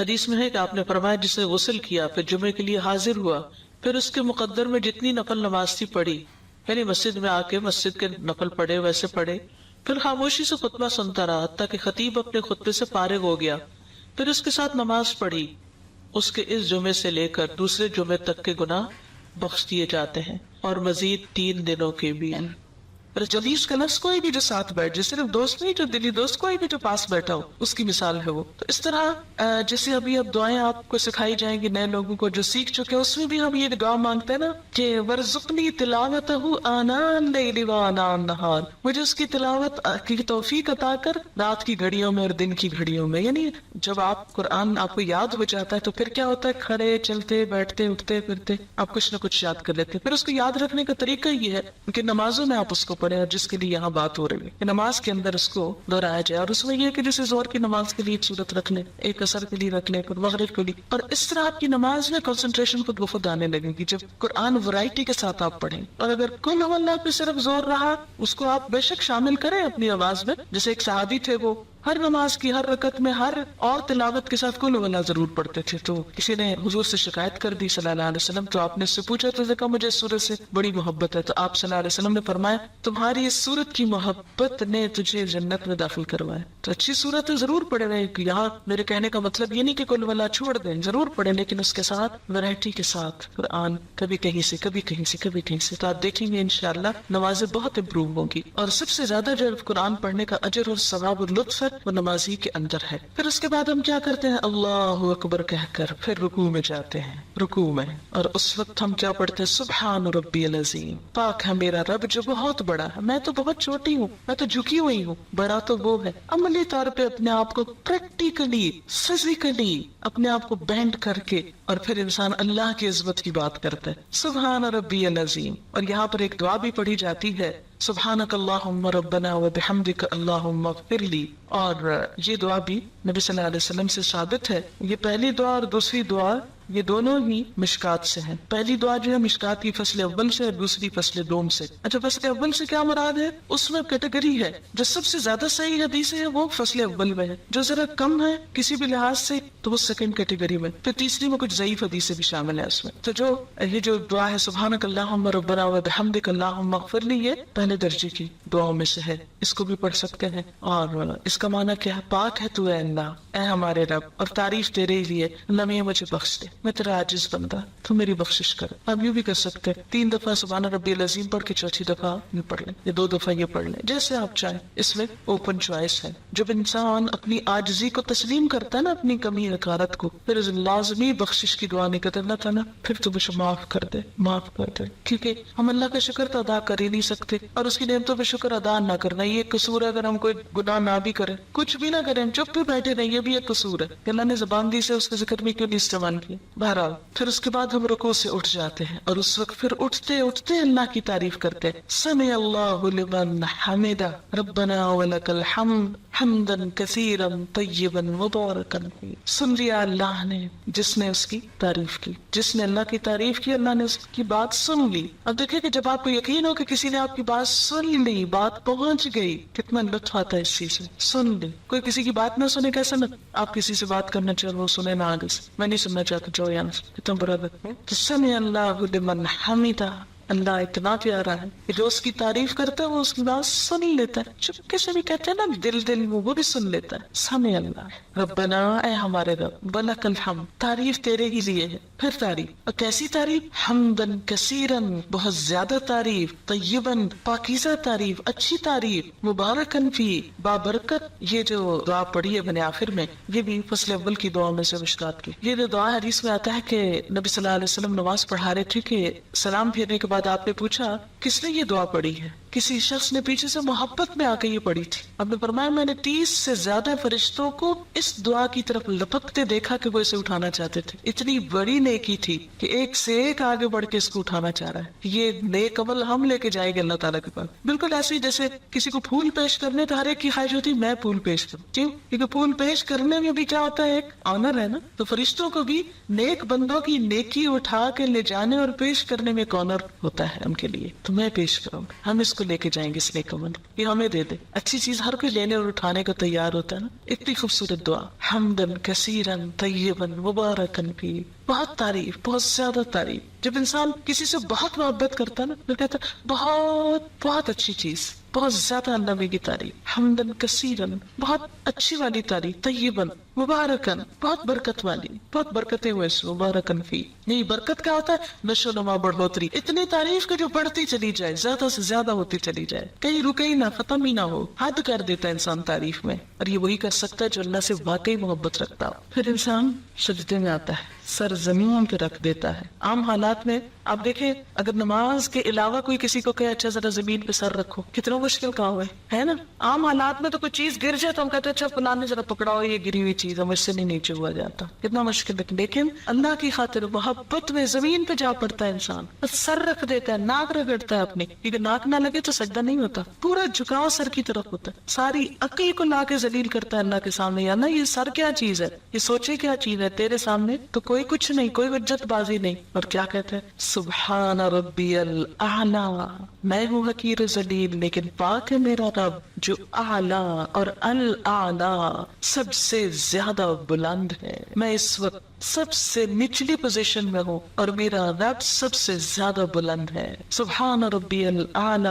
حدیث میں ہے کہ آپ نے فرمایا جسے غسل کیا پھر جمعے کے لیے حاضر ہوا پھر اس کے مقدر میں جتنی نفل نماز تھی پڑھی، یعنی مسجد میں آ کے مسجد کے نفل پڑھے ویسے پڑھے، پھر خاموشی سے خطبہ سنتا رہا حتیٰ کہ خطیب اپنے خطبے سے فارغ ہو گیا، پھر اس کے ساتھ نماز پڑھی، اس کے اس جمعے سے لے کر دوسرے جمعے تک کے گناہ بخش دیے جاتے ہیں اور مزید 3 دنوں کے بھی۔ پر جلیس کا لفظ کوئی بھی جو ساتھ بیٹھ جائے، صرف دوست نہیں جو دلی دوست، کوئی بھی جو پاس بیٹھا ہو اس کی مثال ہے وہ۔ تو اس طرح جیسے ابھی اب دعائیں آپ کو سکھائی جائیں گی نئے لوگوں کو جو سیکھ چکے ہیں، اس میں بھی ہم یہ دعا مانگتے ہیں نا کہ ورزقنی تلاوتہ آناء اللیل وآناء النہار، مجھے اس کی تلاوت کی توفیق عطا کر رات کی گھڑیوں میں اور دن کی گھڑیوں میں۔ یعنی جب آپ قرآن آپ کو یاد ہو جاتا ہے تو پھر کیا ہوتا ہے، کھڑے چلتے بیٹھتے اٹھتے پھرتے آپ کچھ نہ کچھ یاد کر لیتے ہیں۔ پھر اس کو یاد رکھنے کا طریقہ یہ ہے کہ نمازوں میں آپ اس کو پڑھیں، اور جس کے لیے یہاں بات ہو رہی ہے کہ نماز کے اندر اس کو دہرایا جائے، اور اس میں یہ کہ جیسے زہر کی نماز کے لیے ایک صورت رکھ لیں، ایک عصر کے لیے رکھ لیں، پھر مغرب کے لیے، اور اس طرح آپ کی نماز میں کنسنٹریشن خود بخود آنے لگے گی جب قرآن ورائٹی کے ساتھ آپ پڑھیں۔ اور اگر کل اللہ پہ صرف زور رہا، اس کو آپ بے شک شامل کریں اپنی آواز میں، جیسے ایک صحابی تھے وہ ہر نماز کی ہر رکعت میں ہر اور تلاوت کے ساتھ کل اللہ ضرور پڑھتے تھے۔ تو کسی نے حضور سے شکایت کر دی صلی اللہ علیہ وسلم، تو آپ نے اس سے پوچھا تو کہا مجھے اس سورت سے بڑی محبت ہے، تو آپ صلی اللہ علیہ وسلم نے فرمایا تمہاری اس سورت کی محبت نے تجھے جنت میں داخل کروایا۔ تو اچھی سورت ہے ضرور پڑھے رہے، یہاں میرے کہنے کا مطلب یہ نہیں کہ کل اللہ چھوڑ دیں، ضرور پڑھیں، لیکن اس کے ساتھ ویرائٹی کے ساتھ قرآن، کبھی کہیں سے کبھی کہیں سے کبھی کہیں سے، تو آپ دیکھیں گے انشاءاللہ نمازیں بہت امپروو ہوں گی۔ اور سب سے زیادہ جو قرآن پڑھنے کا اجر اور ثواب اور لطف ہے وہ نمازی کے اندر ہے۔ پھر اس کے بعد ہم کیا کرتے ہیں، اللہ اکبر کہہ کر پھر رکوع میں جاتے ہیں، رکوع میں، اور اس وقت ہم کیا پڑھتے ہیں، سبحان ربی العظیم، پاک ہے میرا رب جو بہت بڑا ہے، میں تو بہت چھوٹی ہوں، میں تو جھکی ہوئی ہوں، بڑا تو وہ ہے۔ عملی طور پہ اپنے آپ کو پریکٹیکلی فزیکلی اپنے آپ کو بینڈ کر کے، اور پھر انسان اللہ کی عظمت کی بات کرتا ہے، سبحان ربی العظیم۔ اور یہاں پر ایک دعا بھی پڑھی جاتی ہے، سبحانک اللہم ربنا وبحمدک اللہم اغفر لی، اور یہ دعا بھی نبی صلی اللہ علیہ وسلم سے ثابت ہے۔ یہ پہلی دعا اور دوسری دعا یہ دونوں ہی مشکات سے ہیں۔ پہلی دعا جو ہے مشکات کی فصل اول سے، اور دوسری فصل دوم سے۔ اچھا فصل اول سے کیا مراد ہے، اس میں کیٹیگری ہے، جو سب سے زیادہ صحیح حدیث ہے وہ فصل اول میں ہے، جو ذرا کم ہے کسی بھی لحاظ سے تو وہ سیکنڈ کیٹیگری میں، پھر تیسری میں کچھ ضعیف حدیثیں بھی شامل ہیں اس میں۔ تو جو یہ جو دعا ہے سبحانک اللہم ربنا وبحمدک اللہم اغفر لی، یہ پہلے درجے کی دعاؤں میں سے ہے، اس کو بھی پڑھ سکتے ہیں۔ اور اس کا معنی کیا ہے، پاک ہے تو اے اللہ، اے ہمارے رب، اور تعریف تیرے ہی لیے، اللہ میں مجھے بخش دے، میں تیرا عاجز بندہ، تو میری بخشش کر۔ اب یوں بھی کر سکتے ہیں 3 دفعہ سبحان ربی العظیم پڑھ کے چوتھی دفعہ یہ پڑھ لیں، یا 2 دفعہ یہ پڑھ لیں، جیسے آپ چاہیں، اس میں اوپن چوائس ہے۔ جب انسان اپنی عاجزی کو تسلیم کرتا ہے نا، اپنی کمی حقارت کو، پھر لازمی بخشش کی دعا نہیں کرتے، اللہ تعالیٰ پھر تو مجھے معاف کر دے، معاف کر دے، کیونکہ ہم اللہ کا شکر تو ادا کر ہی نہیں سکتے، اور اس کی نعمتوں پہ شکر ادا نہ کرنا یہ ایک قصور ہے۔ اگر ہم کوئی گناہ نہ بھی کریں، کچھ بھی نہ کریں، چپ بھی بیٹھے رہیں، یہ بھی ایک قصور ہے کہ اللہ نے زبان دی سے اس کے ذکر میں کیوں نہیں استعمال کیا۔ بہرحال پھر اس کے بعد ہم رکوع سے اٹھ جاتے ہیں، اور اس وقت پھر اٹھتے اٹھتے اللہ کی تعریف کرتے ہیں، سمع اللہ لمن حمدہ ربنا ولک الحمد حمدا کثیرا طیبا مبارکا فیہ۔ سن لیا اللہ نے جس نے اس کی تعریف کی، جس نے اللہ کی تعریف کی، اللہ نے اس کی بات سن لی۔ اب دیکھیں کہ جب آپ کو یقین ہو کہ کسی نے آپ کی بات سن لی، بات پہنچ گئی، کتنا لطف آتا ہے اس چیز میں۔ سن لی، کوئی کسی کی بات نہ سنے، کیسا نہ، آپ کسی سے بات کرنا چاہو وہ سنے نہ، آگے سے میں نہیں سننا چاہتا، جو یہاں سے کتنا برا لگتا ہے۔ تو سمع اللہ لمن حمدہ، اللہ اتنا پیارا ہے کہ جو اس کی تعریف کرتا ہے وہ اس کی بات سن لیتا ہے، چپکے سے بھی کہتے ہیں نا، دل میں وہ بھی سن لیتا ہے۔ سمع اللہ ربنا، اے ہمارے رب، ولک الحمد، تعریف تیرے ہی لیے ہے، پھر تعریف، اور کیسی تعریف، حمدن کثیرن، بہت زیادہ تعریف، طیبن، پاکیزہ تعریف، اچھی تعریف، مبارکن فی، بابرکت۔ یہ جو دعا پڑھی ہے میں نے آخر میں، یہ بھی فصل اول کی دعا میں سے مشکات کی۔ یہ جو دعا حدیث میں آتا ہے کہ نبی صلی اللہ علیہ وسلم نماز پڑھا رہے تھے کہ سلام پھیرنے کے بعد آپ نے پوچھا کس نے یہ دعا پڑھی ہے، کسی شخص نے پیچھے سے محبت میں آ کے یہ پڑھی تھی۔ آپ نے فرمایا میں نے 30 سے زیادہ فرشتوں کو اس دعا کی طرف لپکتے دیکھا کہ وہ اسے اٹھانا چاہتے تھے۔ اتنی بڑی نیکی تھی کہ ایک سے ایک آگے بڑھ کے اس کو اٹھانا چاہ رہا ہے۔ یہ نیک عمل ہم لے کے جائیں گے اللہ تعالیٰ کے پاس، بالکل ایسے ہی جیسے کسی کو پھول پیش کرنے تو ہر ایک کی خواہش ہوتی میں پھول پیش کروں، کیوں؟ کیونکہ پھول پیش کرنے میں بھی کیا ہوتا ہے، ایک آنر ہے نا۔ تو فرشتوں کو بھی نیک بندوں کی نیکی اٹھا کے لے جانے اور پیش کرنے میں ایک آنر ہوتا ہے ان کے لیے، تو میں پیش کروں گا۔ ہم اس کو لے کے جائیں گے اس نیک عمل، یہ ہمیں دے دے. اچھی چیز ہر کوئی لینے اور اٹھانے کو تیار ہوتا ہے نا. اتنی خوبصورت دعا، حمدن کثیرن طیبن مبارکن فی. بہت تعریف، بہت زیادہ تعریف. جب انسان کسی سے بہت محبت کرتا ہے نا تو کہتا ہے بہت بہت اچھی چیز، بہت زیادہ اللہ کی تعریف. حمدن کثیرن، بہت اچھی والی تعریف. طیبن مبارکن، بہت برکت والی، بہت برکتیں ہوئے اس مبارکن فی. نہیں، برکت کا ہوتا ہے نشو نما، بڑھوتری. اتنی تعریف کہ جو بڑھتی چلی جائے، زیادہ سے زیادہ ہوتی چلی جائے، کہیں رکے ہی نہ، ختم ہی نہ ہو. حد کر دیتا ہے انسان تعریف میں، اور یہ وہی کر سکتا ہے جو اللہ سے واقعی محبت رکھتا ہو. پھر انسان سجدے میں آتا ہے، سر زمین پہ رکھ دیتا ہے. عام حالات میں آپ دیکھیں، اگر نماز کے علاوہ کوئی کسی کو کہے اچھا ذرا زمین پہ سر رکھو، کتنا مشکل کام ہے نا. عام حالات میں تو کوئی چیز گر جائے تو ہم کہتے ہیں اچھا فلاں نے ذرا پکڑاؤ یہ گری ہوئی چیز، مجھ سے نہیں نیچے ہوا جاتا، کتنا مشکل ہے. لیکن اللہ کی خاطر محبت میں زمین پہ جا پڑتا ہے انسان، بس سر رکھ دیتا ہے، ناک رگڑتا ہے اپنی، کیونکہ ناک نہ لگے تو سجدہ نہیں ہوتا. پورا جھکاؤ سر کی طرف ہوتا ہے، ساری عقل کو لا کے ذلیل کرتا ہے اللہ کے سامنے. یا نا یہ سر کیا چیز ہے، یہ سوچے کیا چیز ہے، تیرے سامنے تو کوئی کچھ نہیں، کوئی حجت بازی نہیں. اور کیا کہتے ہیں، سبحان ربی الاعلی، میں ہوں حقیر ذلیل لیکن پاک ہے میرا رب جو اعلی اور الاعلی سب سے زیادہ بلند ہے. میں اس وقت سب سے نچلی پوزیشن میں ہوں اور میرا رب سب سے زیادہ بلند ہے. سبحان ربی الاعلی.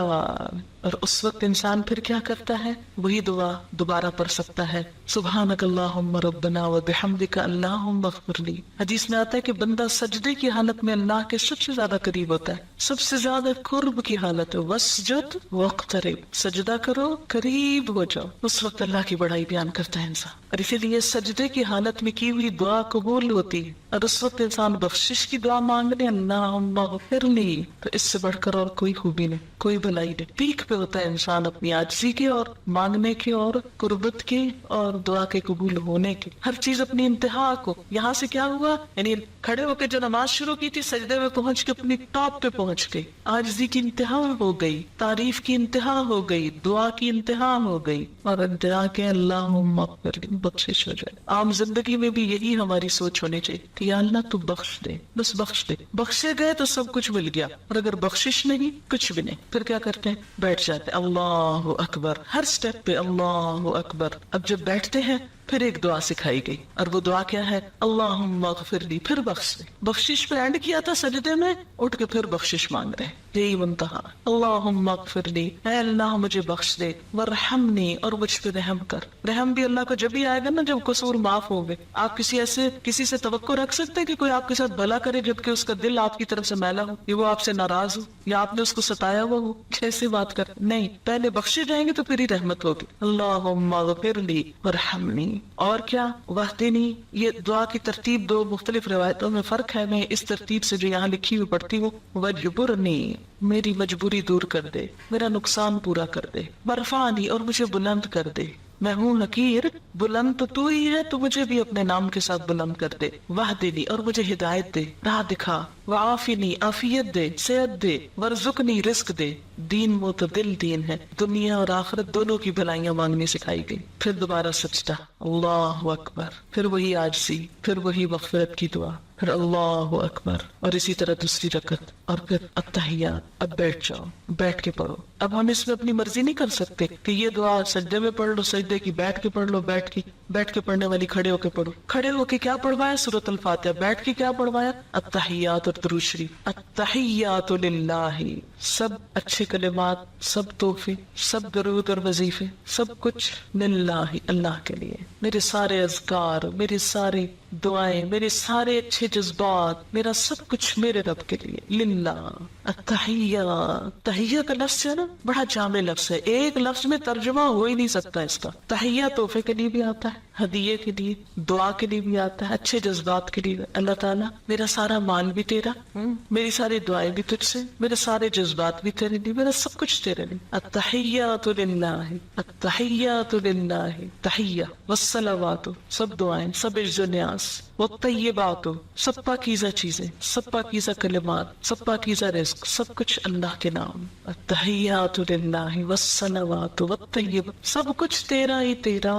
اور اس وقت انسان پھر کیا کرتا ہے، وہی دعا دوبارہ پڑھ سکتا ہے، سبحانک اللہم ربنا وبحمدک اللہم اغفر لی. حدیث میں آتا ہے کہ بندہ سجدے کی حالت میں اللہ کے سب سے زیادہ قریب ہوتا ہے، سب سے زیادہ قرب کی حالت ہے. واسجد واقترب، سجدہ کرو قریب ہو جاؤ. اس وقت اللہ کی بڑائی بیان کرتا ہے انسان، اور اسی لیے سجدے کی حالت میں کی ہوئی دعا قبول ہوتی ہے. اور اس وقت انسان بخشش کی دعا مانگ لے، اللہم اغفر لی، تو اس سے بڑھ کر اور کوئی خوبی نہیں، کوئی بلائی نہیں. پیک پہ ہوتا ہے انسان اپنی عاجزی کے اور مانگنے کے اور قربت کے اور دعا کے قبول ہونے کے. ہر چیز اپنی انتہا کو. یہاں سے کیا ہوا، یعنی کھڑے ہو کے جو نماز شروع کی تھی، سجدے میں پہنچ کے اپنی ٹاپ پہ پہنچ گئی، عاجزی کی انتہا ہو گئی، تعریف کی انتہا ہو گئی، دعا کی انتہا ہو گئی، اور انتہا کے اللہم اغفر لی، بخشش ہو جائے. عام زندگی میں بھی یہی ہماری سوچ ہونی چاہیے کہ یا اللہ تو بخش دے، بس بخش دے. بخشے گئے تو سب کچھ مل گیا، اور اگر بخشش نہیں، کچھ بھی نہیں. پھر کیا کرتے ہیں، بیٹھ جاتے، اللہ اکبر، ہر سٹیپ پہ اللہ اکبر. اب جب بیٹھتے ہیں پھر ایک دعا سکھائی گئی، اور وہ دعا کیا ہے، اللہم اغفر لی، پھر بخش دے. بخشش پہ اینڈ کیا تھا سجدے میں، اٹھ کے پھر بخشش مانگ رہے، یہی منتہا. اللہم اغفر لی، اے اللہ مجھے بخش دے، ورحمنی، اور مجھ پہ رحم کر. رحم بھی اللہ کو جب بھی آئے گا نا جب قصور معاف ہو گئے. آپ کسی سے توقع رکھ سکتے ہیں کہ کوئی آپ کے ساتھ بھلا کرے جبکہ اس کا دل آپ کی طرف سے میلا ہو، یا وہ آپ سے ناراض ہو، یا آپ نے اس کو ستایا ہوا ہو؟ کیسے بات کر، نہیں، پہلے بخشے جائیں گے تو پھر ہی رحمت ہوگی. اللہم اغفر لی ورحمنی. اور کیا، واہدنی. یہ دعا کی ترتیب دو مختلف روایتوں میں فرق ہے، میں اس ترتیب سے جو یہاں لکھی ہوئی پڑھتی ہوں. وجبرنی، میری مجبوری دور کر دے، میرا نقصان پورا کر دے. ورفعنی، اور مجھے بلند کر دے. میں ہوں حقیر، بلند تو ہی ہے، تو مجھے بھی اپنے نام کے ساتھ بلند کر دے. واہدنی، اور مجھے ہدایت دے، راہ دکھا. وعافنی، عافیت دے، صحت دے. ورزقنی، رزق دے. دین معتدل دین ہے، دنیا اور آخرت دونوں کی بھلائیاں مانگنی سکھائی گئی. پھر دوبارہ سجدہ، اللہ اکبر. پھر وہی عاجزی، پھر وہی مغفرت کی دعا، پھر اللہ اکبر. اور اسی طرح دوسری رکعت، اور پھر التحیات. اب بیٹھ جاؤ، بیٹھ کے پڑھو. اب ہم اس میں اپنی مرضی نہیں کر سکتے کہ یہ دعا سجدے میں پڑھ لو، سجدے کی بیٹھ کے پڑھ لو، بیٹھ کے پڑھنے والی کھڑے ہو کے پڑھو. کھڑے ہو کے کیا پڑھوایا، سورۃ الفاتحہ. بیٹھ کے کیا پڑھوایا، التحیات اور درود شریف. التحیات للہ، سب اچھے کلمات، سب تحفے، سب درود اور وظیفے، سب کچھ للہ، اللہ کے لیے. میرے سارے اذکار، میرے سارے دعائیں، میرے سارے اچھے جذبات، میرا سب کچھ میرے رب کے لیے، للہ. التحیہ، تحیہ کا لفظ ہے نا، بڑا جامع لفظ ہے، ایک لفظ میں ترجمہ ہو ہی نہیں سکتا اس کا. تحیہ تحفے کے لیے بھی آتا ہے، ہدیے کے لیے، دعا کے لیے بھی آتا ہے، اچھے جذبات کے لیے. اللہ تعالیٰ میرا سارا مال بھی تیرا، میری ساری دعائیں بھی تجھ سے، میرے سارے جذبات بھی تیرے لیے، میرا سب کچھ تیرے لیے. التحیات للہ، التحیات للہ، تحیہ والصلوات، سب دعائیں، سب عز و نیاز، والطیبات، سب پاکیزہ چیزیں، سب پاکیزہ کلمات، سب پاکیزہ رزق، سب کچھ اللہ کے نام. التحیات للہ والصلوات والطیبات، سب کچھ تیرا ہی تیرا،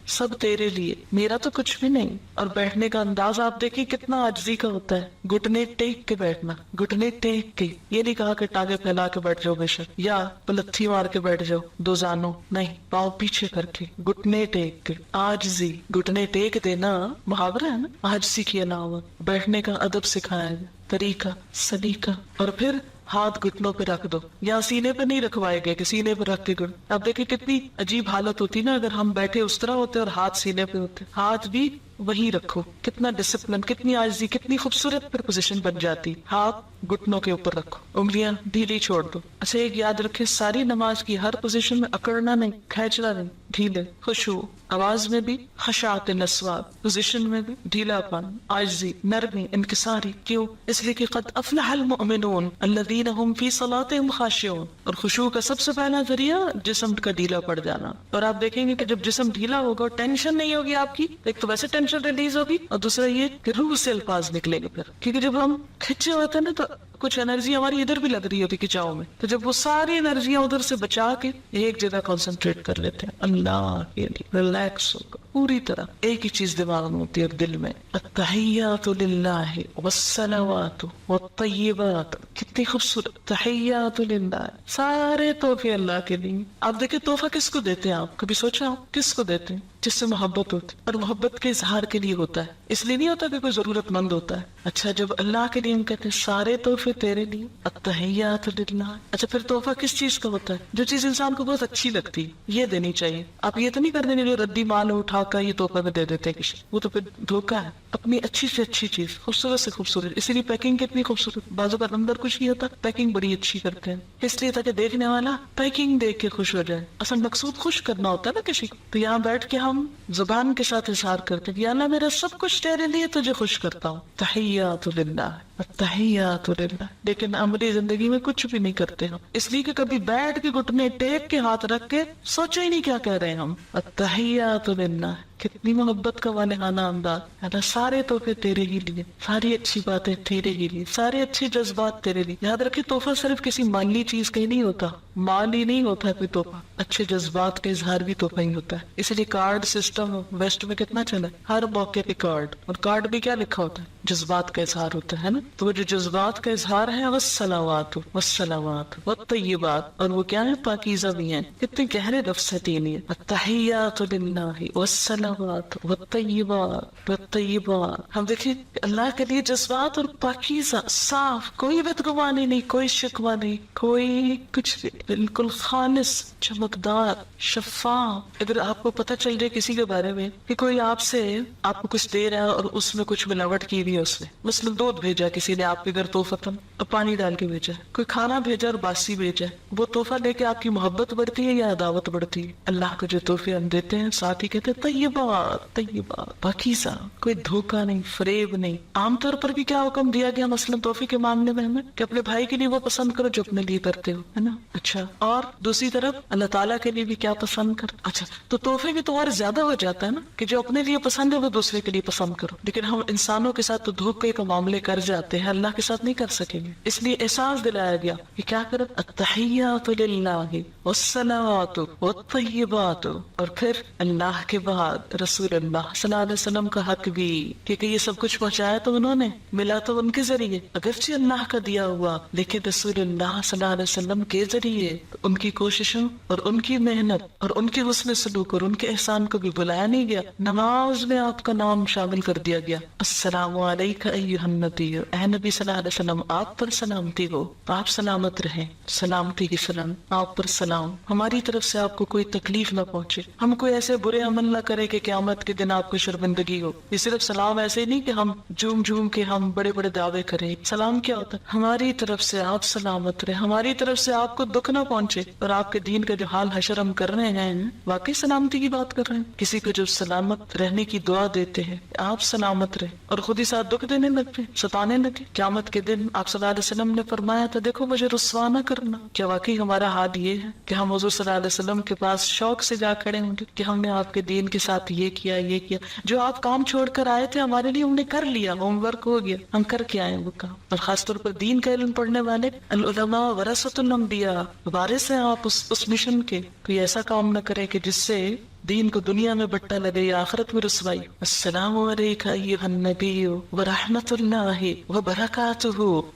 سب تیرے لیے, میرا تو کچھ بھی نہیں. اور بیٹھنے کا انداز آپ دیکھیں کتنا عاجزی کا ہوتا ہے, گھٹنے ٹیک کے بیٹھنا, گھٹنے ٹیک کے. یہ نہیں کہا کہ ٹانگیں پھیلا کے بیٹھ جاؤ بے شک, یا پلتھی مار کے بیٹھ جاؤ دو زانوں, نہیں, پاؤں پیچھے کر کے, گھٹنے ٹیک کے, عاجزی. گھٹنے ٹیک دینا محاورہ ہے نا, عاجزی کی علامت. بیٹھنے کا ادب سکھایا گیا, طریقہ, سلیقہ. اور پھر ہاتھ گھٹنوں پہ رکھ دو, یا سینے پہ نہیں رکھوائے گئے کہ سینے پہ رکھ کے گھٹ. اب دیکھیں کتنی عجیب حالت ہوتی نا اگر ہم بیٹھے اس طرح ہوتے اور ہاتھ سینے پہ ہوتے. ہاتھ بھی وہی رکھو, کتنا ڈسپلن, کتنی عاجزی, کتنی خوبصورت پھر پوزیشن بن جاتی. ہاتھ گھٹنوں کے اوپر رکھو, انگلیاں ڈھیلی چھوڑ دو. اچھا ایک یاد رکھے, ساری نماز کی ہر پوزیشن میں اکڑنا نہیں, کھینچنا نہیں, ڈھیلے, خشوع. آواز میں بھی خشاعت نصوات, پوزیشن میں بھی ڈھیلا پن, عاجزی, نرمی, انکساری. کیوں؟ اس لیے کہ قد افلح المؤمنون الذین هم فی صلاتهم خاشعون. اور خشوع کا سب سے پہلا ذریعہ جسم کا ڈھیلا پڑ جانا. اور آپ دیکھیں گے کہ جب جسم ڈھیلا ہوگا, ٹینشن نہیں ہوگی آپ کی, ایک تو ویسے ٹینشن ریلیز ہوگی, اور دوسرا یہ کہ روح سے الفاظ نکلے گا پھر. کیونکہ جب ہم کھچے ہوتے ہیں نا تو کچھ انرجی ہماری ادھر بھی لگ رہی ہوتی کھچاؤ میں, تو جب وہ ساری انرجیاں ادھر سے بچا کے ایک جگہ کنسنٹریٹ کر لیتے ہیں, اللہ کے لیے ریلیکس ہوگا پوری طرح. ایک ہی چیز دماغ میں ہوتی ہے دل میں, التحیات للہ والصلوات والطیبات. کتنی خوبصورت, تحیات للہ, سارے تحفے اللہ کے لیے. آپ دیکھیں تحفہ کس کو دیتے ہیں, آپ کبھی سوچا آپ کس کو دیتے ہیں؟ جس سے محبت ہوتی, اور محبت کے اظہار کے لیے ہوتا ہے, اس لیے نہیں ہوتا کہ کوئی ضرورت مند ہوتا ہے. اچھا جب اللہ کے لیے ہم کہتے ہیں سارے تحفے تیرے لیے, التحیات للہ. اچھا پھر تحفہ کس چیز کا ہوتا ہے؟ جو چیز انسان کو بہت اچھی لگتی یہ دینی چاہیے. آپ یہ تو نہیں کر دیں گے جو ردی مال اٹھا کر یہ تحفہ میں دے دیتے ہیں کسی, وہ تو پھر دھوکہ ہے. اپنی اچھی سے اچھی چیز, خوبصورت سے خوبصورت. اسی لیے پیکنگ کتنی خوبصورت, بازو کا اندر کچھ نہیں ہوتا, پیکنگ بڑی اچھی کرتے ہیں, اس لیے تاکہ دیکھنے والا پیکنگ دیکھ کے خوش ہو جائے. اصل مقصود خوش کرنا ہوتا ہے نا کسی کو. تو یہاں بیٹھ کے ہم زبان کے ساتھ اظہار کرتے ہیں, یا اللہ میرا سب کچھ تیرے لیے, تجھے خوش کرتا ہوں. تحیات للہ, التحیات للہ. لیکن عملی زندگی میں کچھ بھی نہیں کرتے ہم, اس لیے کہ کبھی بیٹھ کے گھٹنے ٹیک کے ہاتھ رکھ کے سوچا ہی نہیں کیا کہہ رہے ہیں ہم. التحیات للہ, کتنی محبت کا والہانہ انداز. اللہ سارے تحفے تیرے ہی لیے, ساری اچھی باتیں تیرے ہی لیے, سارے اچھے جذبات تیرے لیے. یاد رکھے تحفہ صرف کسی مالی چیز کا ہی نہیں ہوتا, مال ہی نہیں ہوتا ہے کوئی تحفہ, اچھے جذبات کا اظہار بھی تحفہ ہی ہوتا ہے. اس لیے کارڈ سسٹم ویسٹ میں کتنا چلا ہے, ہر موقع پہ کارڈ, اور کارڈ بھی کیا لکھا ہوتا ہے؟ جذبات کا اظہار ہوتا ہے نا. تو وہ جو جذبات کا اظہار ہے والصلوات والسلامات والطیبات, اور وہ کیا ہے؟ پاکیزہ بھی ہیں. کتنے گہرے لفظ ہے تین یہ, التحیات للہ والصلوات والطیبات والطیبات. ہم دیکھیں اللہ کے لیے جذبات اور پاکیزہ, صاف, کوئی بدگمانی نہیں, کوئی شکوہ نہیں, کوئی کچھ بھی, بالکل خالص, چمکدار, شفاف. اگر آپ کو پتہ چل جائے کسی کے بارے میں کہ کوئی آپ سے آپ کو کچھ دے رہا ہے اور اس میں کچھ ملاوٹ کی ہوئی ہے, اس نے مثلا دودھ بھیجا کسی نے آپ کے گھر تحفتاً اور پانی ڈال کے بھیجا, کوئی کھانا بھیجا اور باسی بھیجا, وہ تحفہ لے کے آپ کی محبت بڑھتی ہے یا عداوت بڑھتی ہے؟ اللہ کو جو تحفے ہم دیتے ہیں ساتھ ہی کہتے ہیں طیبات, طیبات, پاکیزہ, کوئی دھوکہ نہیں, فریب نہیں. عام طور پر بھی کیا حکم دیا گیا مثلا تحفے کے معاملے میں ہمیں کہ اپنے بھائی کے لیے وہ پسند کرو جو اپنے لیے کرتے ہو, ہے نا. اچھا, اور دوسری طرف اللہ تعالیٰ کے لیے بھی کیا پسند کر. اچھا تو تحفے بھی تو اور زیادہ ہو جاتا ہے نا کہ جو اپنے لیے پسند ہے وہ دوسرے کے لیے پسند کرو. لیکن ہم انسانوں کے ساتھ تو دھوکے کا معاملے کر جاتے ہیں, اللہ کے ساتھ نہیں کر سکیں گے. اس لیے احساس دلایا گیا کہ کیا کرو, التحیات للہ والصلوات والطیبات. اور پھر اللہ کے بعد رسول اللہ صلی اللہ علیہ وسلم کا حق بھی, کیونکہ یہ سب کچھ پہنچایا تو انہوں نے, ملا تو ان کے ذریعے, اگرچہ اللہ کا دیا ہوا لیکن رسول اللہ صلی اللہ علیہ وسلم کے ذریعے. ان کی کوششوں اور ان کی محنت اور ان کے حسن سلوک اور ان کے احسان کو بھی بلایا نہیں گیا. نماز میں آپ کا نام شامل کر دیا گیا, السلام علیکہ ایھا النبی, اے نبی صلی اللہ علیہ وسلم آپ پر سلامتی ہو, آپ سلامت رہیں, سلامتی کی سلام آپ پر سلام. ہماری طرف سے آپ کو کوئی تکلیف نہ پہنچے, ہم کوئی ایسے برے عمل نہ کرے کہ قیامت کے دن آپ کو شرمندگی ہو. یہ صرف سلام ایسے نہیں کہ ہم جھوم جھوم کے ہم بڑے بڑے دعوے کریں. سلام کیا ہوتا ہے؟ ہماری طرف سے آپ سلامت رہے, ہماری طرف سے آپ کو دکھ نہ پہنچے, اور آپ کے دین کا جو حال حشر ہم کر رہے ہیں واقعی سلامتی کی بات کر رہے ہیں. کسی کو جو سلامت رہنے کی دعا دیتے ہیں آپ سلامت رہے, اور خود ہی ساتھ دکھ دینے لگتے, ستانے لگے. قیامت کے دن آپ صلی اللہ علیہ وسلم نے فرمایا تھا دیکھو مجھے رسوا نہ کرنا. کیا واقعی ہمارا حال یہ ہے کہ ہم حضور صلی اللہ علیہ وسلم کے پاس شوق سے جا کھڑے ہوں گے کہ ہم نے آپ کے دین کے ساتھ یہ کیا, یہ کیا, جو آپ کام چھوڑ کر آئے تھے ہمارے لیے ہم نے کر لیا, ہوم ورک ہو گیا, ہم کر کے آئے وہ کام. اور خاص طور پر دین کا علم پڑھنے والے العلماء ورثۃ الانبیاء, وارث ہیں آپ اس مشن کے. کوئی ایسا کام نہ کرے کہ جس سے دین کو دنیا میں بٹا لگے یا آخرت میں رسوائی. السلام علیکہ ایھا النبی ورحمۃ اللہ وبرکاتہ.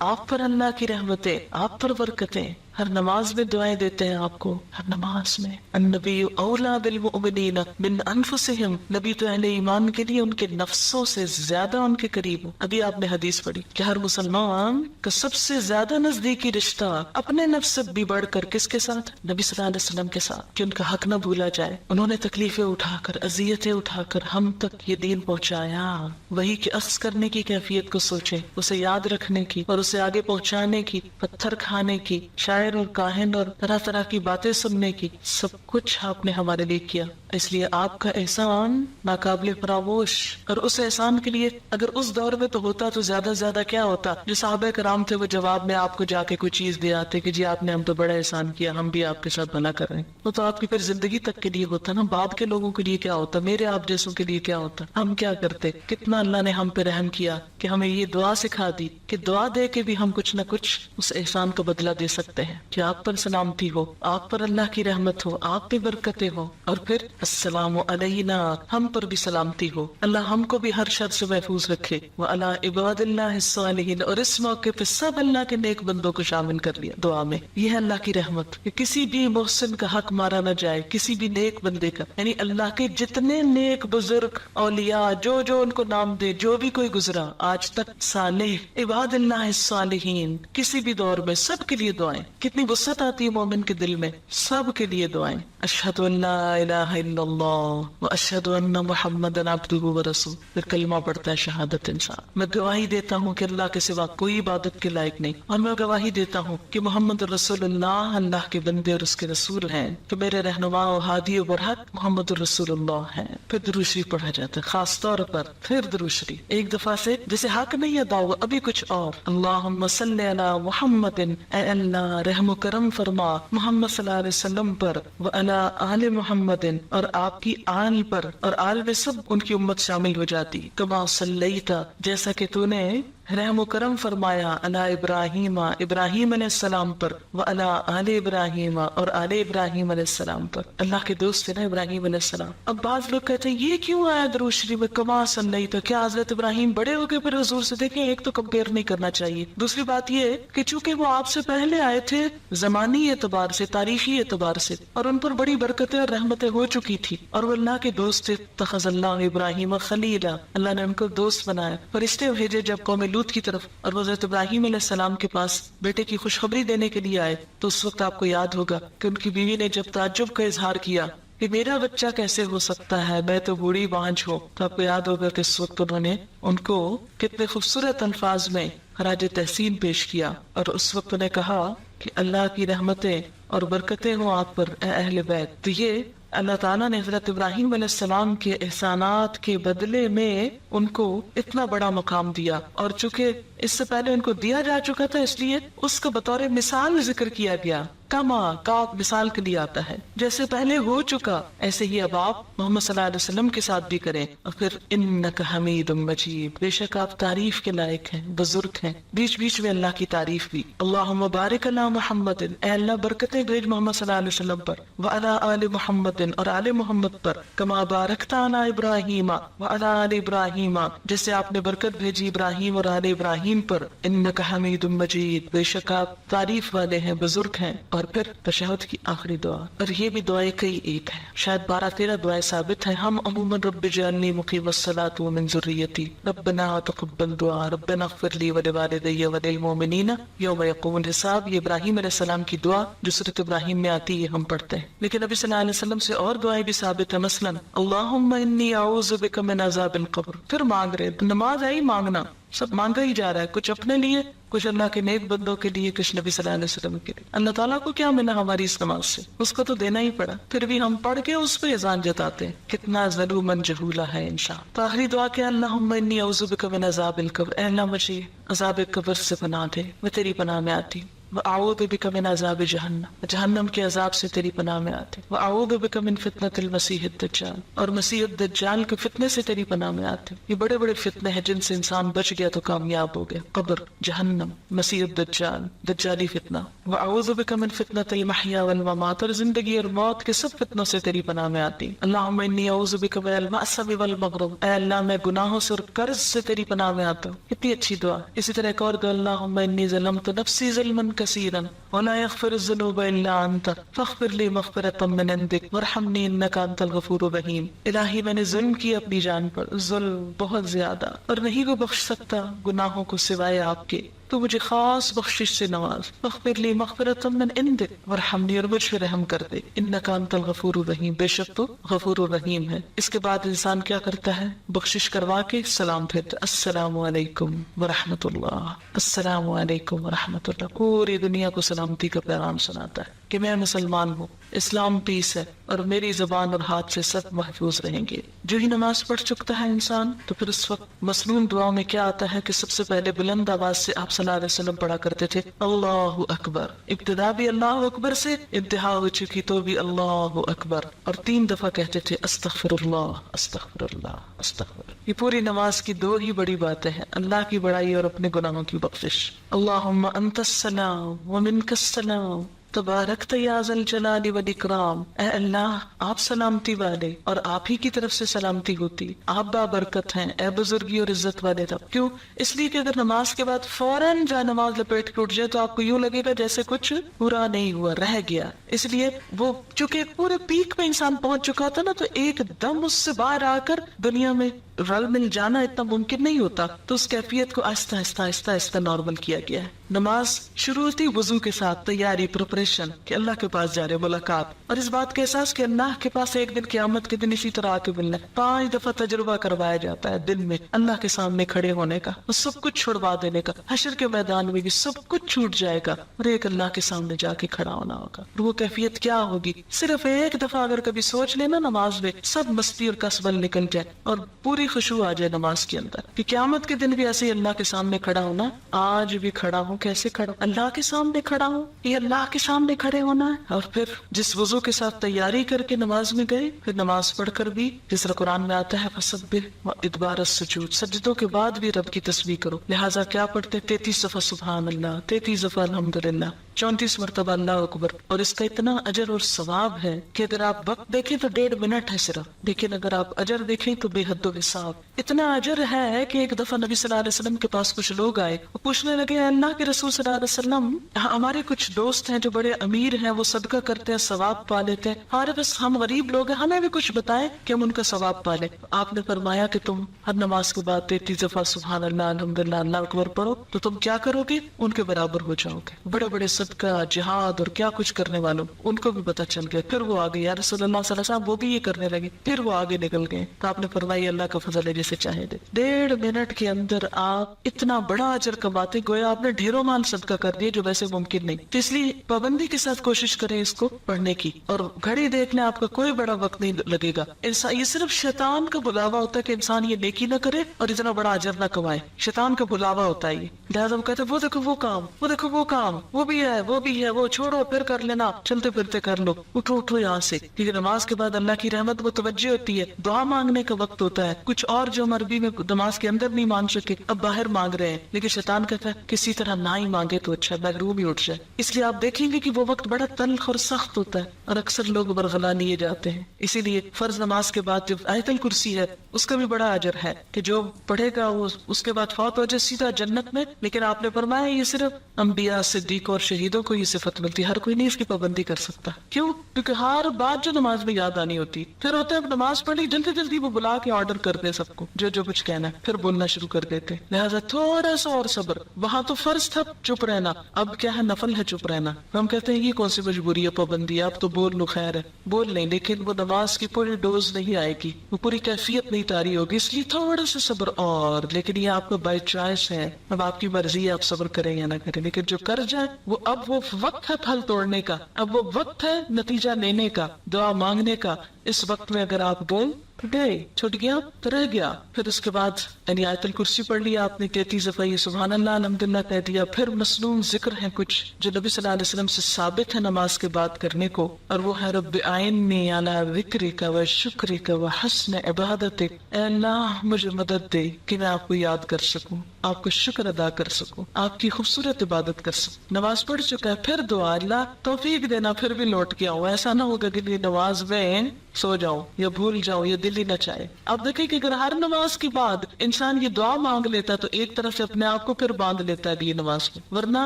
آپ پر اللہ کی رحمتیں، آپ پر برکتیں. ہر نماز میں دعائیں دیتے ہیں آپ کو، ہر نماز میں. النبی اولا بالمؤمنین من انفسہم. نبی تو اہل ایمان کے لیے ان کے نفسوں سے زیادہ ان کے قریب ہو. ابھی آپ نے حدیث پڑھی کہ ہر مسلمان کا سب سے زیادہ نزدیکی رشتہ اپنے نفس سے بھی بڑھ کر کس کے ساتھ؟ نبی صلی اللہ علیہ وسلم کے ساتھ، کہ ان کا حق نہ بھولا جائے. انہوں نے تکلیفیں اٹھا کر، اذیتیں اٹھا کر ہم تک یہ دین پہنچایا. وہی کہ اخذ کرنے کی کیفیت کو سوچیں، اسے یاد رکھنے کی اور اسے آگے پہنچانے کی، پتھر کھانے کی، شاعر اور کاہن اور طرح طرح کی باتیں سننے کی، سب کچھ آپ نے ہمارے لیے کیا. اس لیے آپ کا احسان ناقابل فراموش. اور اس احسان کے لیے اگر اس دور میں تو ہوتا تو زیادہ زیادہ کیا ہوتا. جو صحابہ کرام تھے وہ جواب میں آپ کو جا کے کوئی چیز دے آتے کہ جی آپ نے ہم تو بڑا احسان کیا، ہم بھی آپ کے ساتھ بھلا کر رہے ہیں. وہ تو آپ کی پھر زندگی تک کے لیے ہوتا نا. بعد کے لوگوں کے لیے کیا ہوتا، میرے آپ جیسوں کے لیے کیا ہوتا. ہم کیا کرتے، کتنا اللہ نے ہم پہ رحم کیا کہ ہمیں یہ دعا سکھا دی کہ دعا دے کے بھی ہم کچھ نہ کچھ اس احسان کا بدلہ دے سکتے ہیں. کہ آپ پر سلامتی ہو، آپ پر اللہ کی رحمت ہو، آپ پہ برکتیں ہو. اور پھر السلام علینا، ہم پر بھی سلامتی ہو. اللہ ہم کو بھی ہر شر سے محفوظ رکھے. وعلی عباد اللہ الصالحین. اور اس موقع پہ سب اللہ کے نیک بندوں کو شامل کر لیا دعا میں. یہ ہے اللہ کی رحمت کہ کسی بھی محسن کا حق مارا نہ جائے، کسی بھی نیک بندے کا. یعنی اللہ کے جتنے نیک بزرگ اولیاء جو ان کو نام دے، جو بھی کوئی گزرا آج تک، صالح عباد اللہ الصالحین، کسی بھی دور میں سب کے لیے دعائیں. کتنی وسعت آتی ہے مومن کے دل میں، سب کے لیے دعائیں. اشہد ان لا الہ الا اللہ واشہد ان محمدا عبدہ ورسولہ. پھر کلمہ پڑھتا ہے شہادت انسان. میں گواہی دیتا ہوں کہ اللہ کے سوا کوئی عبادت کے لائق نہیں، اور میں گواہی دیتا ہوں کہ محمد رسول اللہ اللہ کے بندے اور اس کے رسول ہیں. تو میرے رہنما و ہادی و برحق محمد رسول اللہ ہیں. پھر درود شریف پڑھا جاتا ہے خاص طور پر. پھر درود شریف ایک دفعہ سے جیسے حق نہیں ادا ہوا، ابھی کچھ اور. اللہم صلی علی محمد، اے اللہ رحم و کرم فرما محمد صلی اللہ علیہ وسلم پر، وعلی آل محمد، اور آپ کی آل پر. اور آل میں سب ان کی امت شامل ہو جاتی. کما صلیت، جیسا کہ تو نے رحم و کرم فرمایا، علی ابراہیم، ابراہیم علیہ السلام پر، وعلی آل ابراہیم، اور آل ابراہیم علیہ السلام پر. اللہ کے دوست تھے نا ابراہیم علیہ السلام. اب بعض لوگ کہتے ہیں یہ کیوں آیا درود شریف میں کما صلیت؟ کیا حضرت ابراہیم بڑے ہو گئے پھر حضور سے؟ دیکھیں ایک تو کمپیئر نہیں کرنا چاہیے. دوسری بات یہ کہ چونکہ وہ آپ سے پہلے آئے تھے زمانی اعتبار سے، تاریخی اعتبار سے، اور ان پر بڑی برکتیں اور رحمتیں ہو چکی تھی، اور وہ اللہ کے دوست تھے. اتخذ اللہ ابراہیم خلیلا، اللہ نے ان کو دوست بنایا. فرشتے بھیجے جب قوم لوط کی طرف، اور وہ حضرت ابراہیم علیہ السلام کے پاس بیٹے کی خوشخبری دینے کے لیے آئے. تو اس وقت آپ کو یاد ہوگا کہ ان کی بیوی نے جب تعجب کا اظہار کیا کہ میرا بچہ کیسے ہو سکتا ہے، میں تو بوڑھی بانجھ ہوں، تو آپ کو یاد ہوگا کہ اس وقت انہوں نے ان کو کتنے خوبصورت الفاظ میں خراج تحسین پیش کیا. اور اس وقت انہیں کہا کہ اللہ کی رحمتیں اور برکتیں ہوں آپ پر اے اہل بیت. تو یہ اللہ تعالیٰ نے حضرت ابراہیم علیہ السلام کے احسانات کے بدلے میں ان کو اتنا بڑا مقام دیا. اور چونکہ اس سے پہلے ان کو دیا جا چکا تھا، اس لیے اس کا بطور مثال ذکر کیا گیا. کما کا مثال کے لیے آتا ہے، جیسے پہلے ہو چکا ایسے ہی اب آپ محمد صلی اللہ علیہ وسلم کے ساتھ بھی کریں. اور پھر انک حمید مجید، بے شک آپ تعریف کے لائق ہیں، بزرگ ہیں. بیچ بیچ میں اللہ کی تعریف بھی. اللہم بارک علی محمد، اے اللہ برکتیں بھیج محمد صلی اللہ علیہ وسلم پر، وعلی آل محمد، اور آل محمد پر، کما بارکت علی ابراہیم وعلی آل ابراہیم، جیسے آپ نے برکت بھیجی ابراہیم اور آل ابراہیم پر. انک حمید مجید، بے شک آپ تعریف والے ہیں، بزرگ ہیں. اور پھر تشہد کی آخری دعا. اور یہ بھی دعائیں کئی ایک ہیں، شاید 12-13 دعائیں ثابت ہیں. ہم عموماً رب اجعلنی مقیم الصلاۃ ومن ذریتی، ربنا تقبل دعا، ربنا اغفر لی ولوالدی وللمؤمنین یوم یقوم الحساب. یہ ابراہیم علیہ السلام کی دعا جو سورۃ ابراہیم میں آتی ہے ہم پڑھتے ہیں. لیکن نبی صلی اللہ علیہ وسلم سے اور دعائیں بھی ثابت ہیں. مثلا اللہم انی اعوذ بک من عذاب القبر. پھر مانگ رہے، نماز ہے ہی مانگنا، سب مانگا ہی جا رہا ہے، کچھ اپنے لیے، کچھ اللہ کے نیک بندوں کے لیے، کچھ نبی صلی اللہ علیہ وسلم کے لیے. اللہ تعالیٰ کو کیا منا ہماری اس نماز سے؟ اس کو تو دینا ہی پڑا، پھر بھی ہم پڑھ کے اس پہ اذان جتاتے ہیں. کتنا ظلومن جہولا ہے انسان. تو آخری دعا کیا؟ اللہم انی اعوذ بک من عذاب القبر، اے اللہ مجھے عذاب قبر سے پناہ دے، میں تیری پناہ میں آتی ہوں. وأعوذ بك من عذاب جہنم، جہنم کے عذاب سے تیری پناہ میں آتے، وأعوذ بك من فتنة المسیح الدجال، اور مسیح الدجال کے فتنے سے تیری پناہ میں آتے۔ یہ بڑے بڑے فتنے ہیں جن سے انسان بچ گیا تو کامیاب ہو گیا، قبر، جہنم، مسیح الدجال، دجالی فتنہ۔ وأعوذ بك من فتنة المحیا والممات، اور زندگی اور موت کے سب فتنوں سے تیری پناہ میں آتی۔ اللہم انی اعوذ بک من المأثم والمغرم، اے اللہ میں گناہوں سے اور قرض سے تیری پناہ میں آتا ہوں۔ کتنی اچھی دعا۔ اسی طرح ایک اور دعا، اللہم انی ظلمت نفسی ظلما کثیرا ولا یغفر الذنوب الا انت فاغفر لی مغفرۃ من عندک وارحمنی انک انت الغفور الرحیم۔ الہی میں نے ظلم کیا اپنی جان پر، ظلم بہت زیادہ، اور نہیں کو بخش سکتا گناہوں کو سوائے آپ کے، تو مجھے خاص بخشش سے نواز، فاغفر لی مغفرۃ من عندک وارحمنی، اور مجھ پہ رحم کر دے، انک انت الغفور الرحیم، بے شک تو غفور الرحیم ہے۔ اس کے بعد انسان کیا کرتا ہے؟ بخشش کروا کے سلام پھرتا، السلام علیکم ورحمۃ اللہ، السلام علیکم ورحمۃ اللہ، پوری دنیا کو سلامتی کا پیغام سناتا ہے کہ میں مسلمان ہوں، اسلام پیس ہے، اور میری زبان اور ہاتھ سے سب محفوظ رہیں گے۔ جو ہی نماز پڑھ چکتا ہے انسان، تو پھر اس وقت مصنون دعاؤں میں کیا آتا ہے کہ سب سے پہلے بلند آواز سے آپ صلی اللہ علیہ وسلم پڑھا کرتے تھے اللہ اکبر، ابتدا بھی اللہ اکبر سے، انتہا ہو چکی تو بھی اللہ اکبر، اور 3 دفعہ کہتے تھے استغفر اللہ استغفر اللہ استغفر۔ یہ پوری نماز کی 2 ہی بڑی باتیں ہیں، اللہ کی بڑائی اور اپنے گناہوں کی بخشش۔ اللہم انت السلام ومنک السلام تبارکت یا ذا الجلال والاکرام، اے اللہ آپ سلامتی والے اور آپ ہی کی طرف سے سلامتی ہوتی، آپ بابرکت ہیں، اے بزرگی اور عزت والے رب۔ کیوں؟ اس لیے کہ اگر نماز کے بعد فوراً جا نماز لپیٹ کے اٹھ جائے تو آپ کو یوں لگے گا جیسے کچھ پورا نہیں ہوا، رہ گیا۔ اس لیے وہ چونکہ پورے پیک پہ انسان پہنچ چکا تھا نا، تو ایک دم اس سے باہر آ کر دنیا میں رل مل جانا اتنا ممکن نہیں ہوتا، تو اس کیفیت کو آہستہ آہستہ آہستہ آہستہ نارمل کیا گیا ہے۔ نماز شروع ہوتی وضو کے ساتھ، تیاری، پریپریشن کہ اللہ کے پاس جا رہے، ملاقات، اور اس بات کا احساس کہ اللہ کے پاس ایک دن قیامت کے دن اسی طرح آ کے ملنا ہے۔ 5 دفعہ تجربہ کروایا جاتا ہے دن میں اللہ کے سامنے کھڑے ہونے کا، اور سب کچھ چھڑوا دینے کا، حشر کے میدان میں بھی سب کچھ چھوٹ جائے گا، اور ایک اللہ کے سامنے جا کے کھڑا ہونا ہوگا۔ اور وہ کیفیت کیا ہوگی؟ صرف ایک دفعہ اگر کبھی سوچ لینا نماز میں، سب مستی اور کسبل نکل جائے اور پوری خشوع آ جائے نماز کے اندر، کہ قیامت کے دن بھی ایسے ہی اللہ کے سامنے کھڑا ہونا۔ آج بھی کھڑا ہوں، کیسے کھڑا ہوں؟ اللہ کے سامنے کھڑا ہوں، یہ اللہ کے سامنے کھڑے ہونا ہے۔ اور پھر جس وضو کے ساتھ تیاری کر کے نماز میں گئے، پھر نماز پڑھ کر بھی جس طرح قرآن میں آتا ہے فسبح وادبار السجود، سجدوں کے بعد بھی رب کی تسبیح کرو۔ لہٰذا کیا پڑھتے؟ 33 دفعہ سبحان اللہ، 33 دفعہ الحمدللہ، 34 مرتبہ اللہ اکبر۔ اور اس کا اتنا اجر اور ثواب ہے کہ اگر آپ وقت دیکھیں تو 1.5 منٹ ہے صرف، لیکن اگر آپ اجر دیکھیں تو بے حد و حساب۔ اتنا اجر ہے کہ ایک دفعہ نبی صلی اللہ علیہ وسلم کے پاس کچھ لوگ آئے، وہ پوچھنے لگے اللہ کے رسول صلی اللہ علیہ وسلم، ہمارے کچھ دوست ہیں جو بڑے امیر ہیں، وہ صدقہ کرتے ہیں، ثواب پا لیتے ہیں، ہمارے پاس ہم غریب لوگ ہیں، ہمیں بھی کچھ بتائیں کہ ہم ان کا ثواب پا لیں۔ آپ نے فرمایا کہ تم ہر نماز کے بعد 33 دفعہ سبحان اللہ الحمدللہ اللہ اکبر پڑھو تو تم کیا کرو گے؟ ان کے برابر ہو جاؤ گے۔ بڑے بڑے صدقہ، جہاد اور کیا کچھ کرنے والوں ان کو بھی پتہ چل گیا، پھر وہ آگے یا رسول اللہ صلی اللہ علیہ وسلم، وہ بھی یہ کرنے لگے، پھر وہ آگے نکل گئے۔ تو آپ نے فرمایا اللہ کا فضل ہے جسے چاہے دے۔ 1.5 منٹ کے اندر آپ اتنا بڑا اجر کماتے، گویا آپ نے ڈھیروں مال صدقہ کر دیے جو ویسے ممکن نہیں۔ تو اس لیے پابندی کے ساتھ کوشش کریں اس کو پڑھنے کی، اور گھڑی دیکھنے آپ کا کوئی بڑا وقت نہیں لگے گا۔ انسان یہ صرف شیطان کا بلاوا ہوتا ہے کہ انسان یہ نیکی نہ کرے اور اتنا بڑا اجر نہ کمائے، شیطان کا بلاوا ہوتا ہے یہ۔ لہٰذا وہ کہتے ہیں وہ دیکھو وہ کام، وہ دیکھو وہ کام، وہ بھی ہے وہ بھی ہے، وہ چھوڑو پھر کر لینا، چلتے پھرتے کر لو، اٹھو اٹھو یہاں سے۔ کیونکہ نماز کے بعد اللہ کی رحمت متوجہ ہوتی ہے، دعا مانگنے کا وقت ہوتا ہے۔ کچھ اور جو ہم عربی میں نماز کے اندر نہیں مانگ سکے اب باہر مانگ رہے ہیں، لیکن شیطان کہتا ہے کسی طرح نہ ہی مانگے تو اچھا، محروم ہی اٹھ جائے۔ اس لیے آپ دیکھیں گے کہ وہ وقت بڑا تلخ اور سخت ہوتا ہے، اور اکثر لوگ برغلا لیے جاتے ہیں۔ اسی لیے فرض نماز کے بعد جو آیت الکرسی ہے اس کا بھی بڑا اجر ہے کہ جو پڑھے گا وہ اس کے بعد فوت ہو جائے سیدھا جنت میں۔ لیکن آپ نے فرمایا یہ صرف انبیاء، صدیق اور شہیدوں کو یہ صفت ملتی ہے، ہر کوئی نہیں اس کی پابندی کر سکتا۔ کیوں؟ کیونکہ ہر بات جو نماز میں یاد آنی ہوتی، پھر ہوتا ہے نماز پڑھی جلدی جلدی وہ بلا کے آرڈر کر دے سب کو جو جو کچھ کہنا ہے، پھر بولنا شروع کر دیتے۔ لہٰذا تھوڑا سا اور صبر۔ وہاں تو فرض تھا چپ رہنا، اب کیا ہے نفل ہے چپ رہنا۔ ہم کہتے ہیں یہ کون سی مجبوری ہے، پابندی ہے، اب تو بول لو خیر ہے، بول لیں، لیکن وہ نماز کی پوری ڈوز نہیں آئے گی، وہ پوری کیفیت نہیں طاری ہوگی، اس لیے تھوڑا سا صبر اور۔ لیکن یہ آپ کا بائی چوائس ہے، اب آپ کی مرضی ہے آپ صبر کریں یا نہ کریں، لیکن جو کر جائے وہ اب وہ وقت ہے پھل توڑنے کا، اب وہ وقت ہے نتیجہ لینے کا، دعا مانگنے کا۔ اس وقت میں اگر آپ گئے تو گئے, چھوٹ گیا تو رہ گیا. پھر اس کے بعد یعنی آیت الکرسی پڑھ لیا آپ نے 33 دفعہ, یہ سبحان اللہ الحمدللہ کہہ دیا. پھر مصنون ذکر ہیں کچھ جو نبی صلی اللہ علیہ وسلم سے ثابت ہے نماز کے بعد کرنے کو, اور وہ ہے رب اعنی علی ذکرک و شکرک و حسن عبادتک. اے اللہ مجھے مدد دے کہ میں آپ کو یاد کر سکوں, آپ کو شکر ادا کر سکوں, آپ کی خوبصورت عبادت کر سکوں. نماز پڑھ چکا ہے, پھر دعا اللہ توفیق دینا پھر بھی لوٹ کے آؤں. ایسا نہ ہوگا کہ نماز میں سو جاؤں یا بھول جاؤں یا دل ہی نہ چاہے. آپ دیکھیں کہ اگر ہر نماز کے بعد انسان یہ دعا مانگ لیتا ہے تو ایک طرف سے اپنے آپ کو پھر باندھ لیتا ہے یہ نماز کو, ورنہ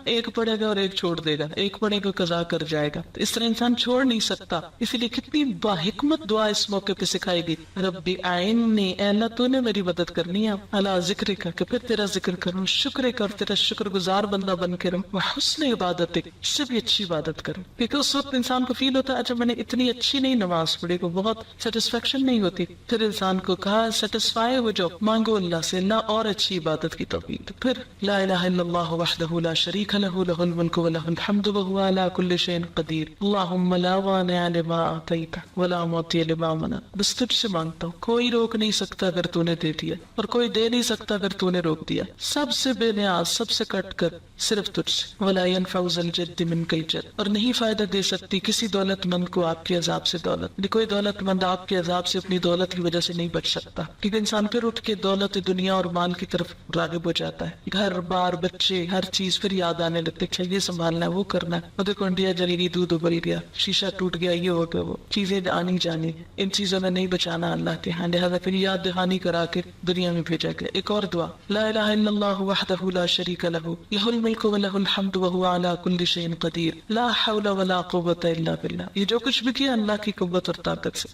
ایک پڑھے گا اور ایک چھوڑ دے گا, ایک پڑھے گا قضا کر جائے گا. تو اس طرح انسان چھوڑ نہیں سکتا. اسی لیے کتنی باحکمت دعا اس موقع پہ سکھائی گئی, رب اعنی, اے اللہ تو نے میری مدد کرنی ہے, اللہ ذکر کا کہ پھر تیرا ذکر کروں, شکر کا اور تیرا شکر گزار بندہ بن کے رہوں, حسن عبادت اس سے بھی اچھی عبادت کروں. کیونکہ اس وقت انسان کو فیل ہوتا ہے اچھا میں نے اتنی اچھی نہیں نماز پڑھی, کو بہت سیٹسفیکشن نہیں ہوتی. پھر انسان کو کہا سیٹسفائی ہو جاؤ, مانگو اللہ سے, اللہ اور اچھی عبادت کی توفیق. پھر لا الہ الا اللہ وحدہ لا شریک لہ لہ الملک و لہ الحمد وہو علی کل شیء قدیر. اللہم لا مانع لما اعطیت ولا معطی لما منعت. بس تجھ سے مانگتا ہوں, کوئی روک نہیں سکتا اگر تو نے دے دیا, اور کوئی دے نہیں سکتا اگر تو نے روک دیا. سب سے بے نیاز, سب سے کٹ کر صرف تجھ سے. ولا ينفع ذا الجد منک الجد, اور نہیں فائدہ دے سکتی کسی دولت مند کو آپ کے عذاب سے دولت. کوئی دولت مند آپ کے عذاب سے اپنی دولت کی وجہ سے نہیں بچ سکتا, کیونکہ انسان پھر اٹھ کے دولت دنیا اور مال کی طرف راغب ہو جاتا ہے. گھر بار بچے ہر چیز پھر یاد آنے لگتے, اچھا یہ سنبھالنا ہے, وہ کرنا ہے, وہ دیکھو انڈیا جلی گئی, دودھ ابل گیا, شیشہ ٹوٹ گیا, یہ ہو گیا, وہ چیزیں آنی جانی, ان چیزوں میں نہیں بچانا اللہ کے ہاں. لہٰذا پھر یاد دہانی کرا کے دنیا میں بھیجا گیا. ایک اور دعا, لا الہ الا اللہ وحدہ لا شریک لہ لہ الملک و لہ الحمد وہو علی کل شیء قدیر. لا حول ولا قوۃ الا باللہ. یہ جو کچھ بھی کیا اللہ کی قوت اور طاقت سے.